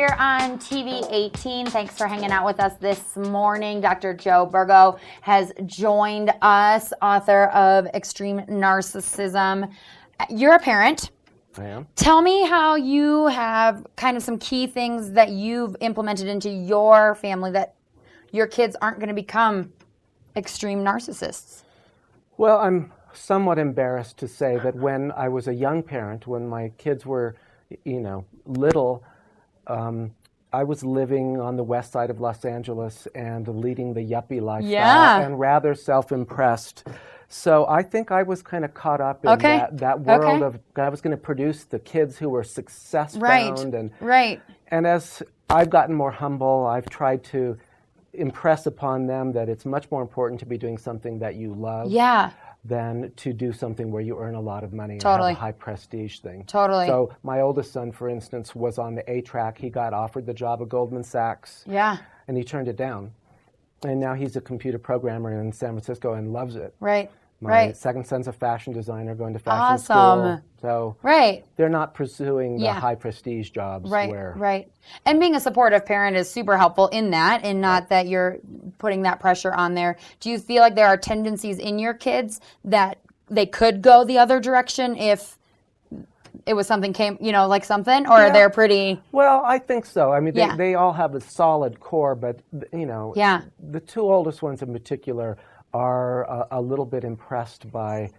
here on TV 18. Thanks for hanging out with us this morning. Dr. JosephBurgo has joined us, author of Extreme Narcissism. You're a parent. I am. Tell me how you have kind of some key things that you've implemented into your family that your kids aren't going to become extreme narcissists. Well, I'm somewhat embarrassed to say that when I was a young parent, when my kids were, little, I was living on the west side of Los Angeles and leading the yuppie lifestyle and rather self-impressed. So I think I was kind of caught up in that world of I was going to produce the kids who were success-bound. And as I've gotten more humble, I've tried to impress upon them that it's much more important to be doing something that you love than to do something where you earn a lot of money and have a high prestige thing. So my oldest son, for instance, was on the A track. He got offered the job at Goldman Sachs and he turned it down. And now he's a computer programmer in San Francisco and loves it. My second son's a fashion designer going to fashion school. So they're not pursuing the high prestige jobs. And being a supportive parent is super helpful in that, and not that you're putting that pressure on there. Do you feel like there are tendencies in your kids that they could go the other direction if it was something or they're pretty... Well, I think so. I mean, they all have a solid core, but, the two oldest ones in particular are a little bit impressed by,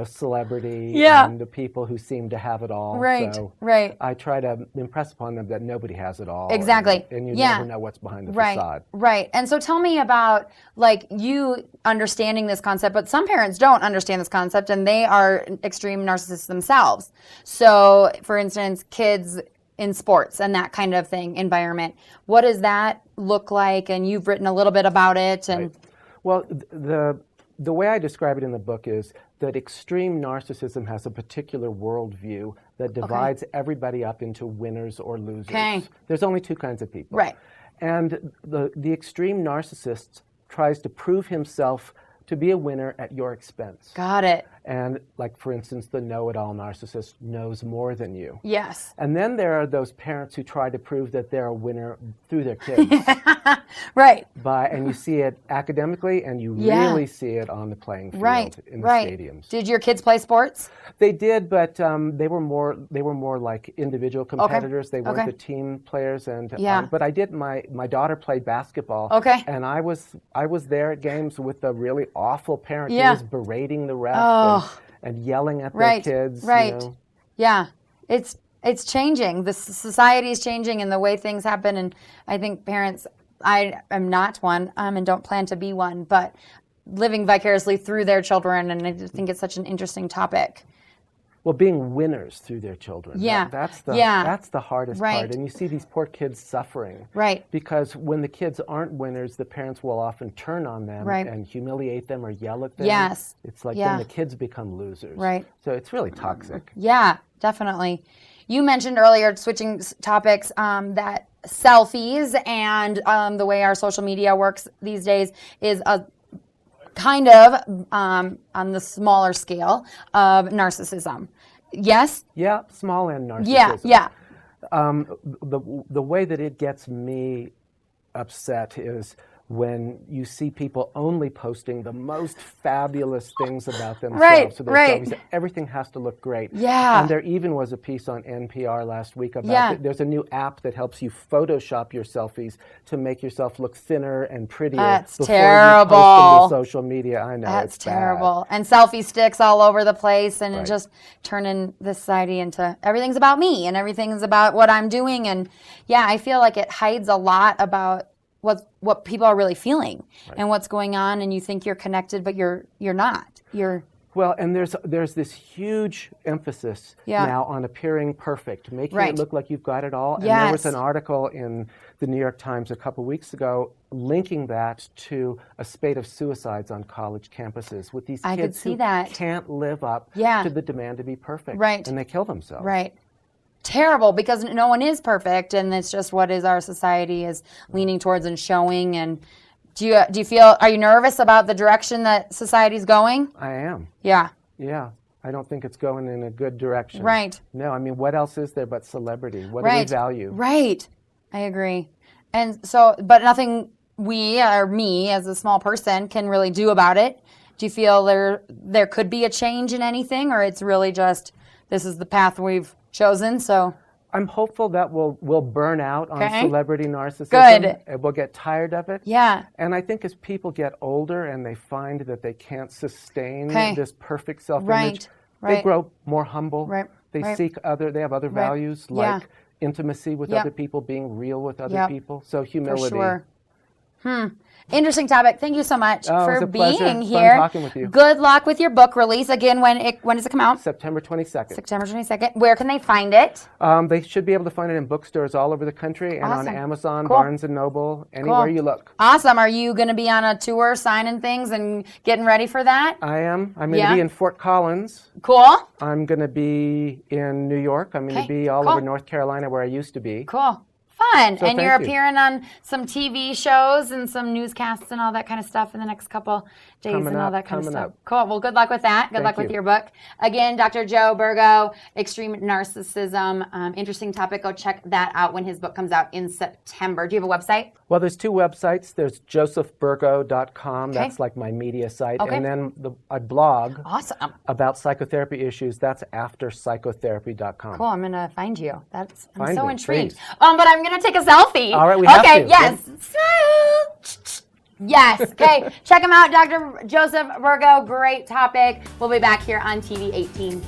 celebrity and the people who seem to have it all. So I try to impress upon them that nobody has it all. And you never know what's behind the facade. And so tell me about, you understanding this concept, but some parents don't understand this concept, and they are extreme narcissists themselves. So, for instance, kids in sports and that kind of thing, environment. What does that look like? And you've written a little bit about it. And Well, the way I describe it in the book is that extreme narcissism has a particular worldview that divides everybody up into winners or losers. There's only two kinds of people. And the extreme narcissist tries to prove himself to be a winner at your expense. Got it. And for instance, the know-it-all narcissist knows more than you. Yes. And then there are those parents who try to prove that they're a winner through their kids. And you see it academically, and you really see it on the playing field in the stadiums. Did your kids play sports? They did, but they were more like individual competitors. They weren't the team players. And but I did. My daughter played basketball. And I was there at games with a really awful parent who was berating the ref and yelling at their kids. It's changing. The society is changing, and the way things happen. And I think parents, I am not one, and don't plan to be one, but living vicariously through their children, and I just think it's such an interesting topic. Well, being winners through their children. That's the hardest part. And you see these poor kids suffering. Because when the kids aren't winners, the parents will often turn on them and humiliate them or yell at them. It's like then the kids become losers. So it's really toxic. Yeah, definitely. You mentioned earlier, switching topics, that selfies and the way our social media works these days is a kind of on the smaller scale of narcissism. Yes? Yeah, small end narcissism. The way that it gets me upset is when you see people only posting the most fabulous things about themselves. So everything has to look great. And there even was a piece on NPR last week about there's a new app that helps you Photoshop your selfies to make yourself look thinner and prettier before you post them to social media. I know, that's terrible. And selfie sticks all over the place, and just turning this society into everything's about me and everything's about what I'm doing. And I feel like it hides a lot about what people are really feeling and what's going on, and you think you're connected, but you're not. Well, and there's this huge emphasis now on appearing perfect, making it look like you've got it all. And there was an article in the New York Times a couple weeks ago linking that to a spate of suicides on college campuses with these kids who can't live up to the demand to be perfect, and they kill themselves. Terrible, because no one is perfect, and it's just what is our society is leaning towards and showing. And do you feel, are you nervous about the direction that society's going? I am. Yeah. I don't think it's going in a good direction. Right. No, I mean, what else is there but celebrity? What do we value? Right. I agree. And so, but nothing we or me as a small person can really do about it. Do you feel there could be a change in anything, or it's really just this is the path we've chosen? So I'm hopeful that we'll burn out on celebrity narcissism. Good. And we'll get tired of it. Yeah. And I think as people get older and they find that they can't sustain this perfect self-image, they grow more humble. They they have other values like intimacy with other people, being real with other people. So humility. For sure. Interesting topic. Thank you so much for being here. Fun talking with you. Good luck with your book release. Again, when does it come out? September 22nd. September 22nd. Where can they find it? They should be able to find it in bookstores all over the country and on Amazon, Barnes & Noble, anywhere you look. Awesome. Are you going to be on a tour signing things and getting ready for that? I am. I'm going to be in Fort Collins. Cool. I'm going to be in New York. I'm going to be all over North Carolina where I used to be. Cool. Fun. So and you're appearing on some TV shows and some newscasts and all that kind of stuff in the next couple days and all that kind of stuff. Cool. Well, good luck with that. Good luck with your book. Again, Dr. Joe Burgo, Extreme Narcissism. Interesting topic. Go check that out when his book comes out in September. Do you have a website? Well, there's two websites. There's JosephBurgo.com. That's like my media site. And then I blog about psychotherapy issues. That's AfterPsychotherapy.com. Cool. I'm going to find you. I'm so intrigued. Please. But I'm going to take a selfie. All right, we have to. Yes. Yes. Okay. Check him out, Dr. Joseph Burgo. Great topic. We'll be back here on TV 18.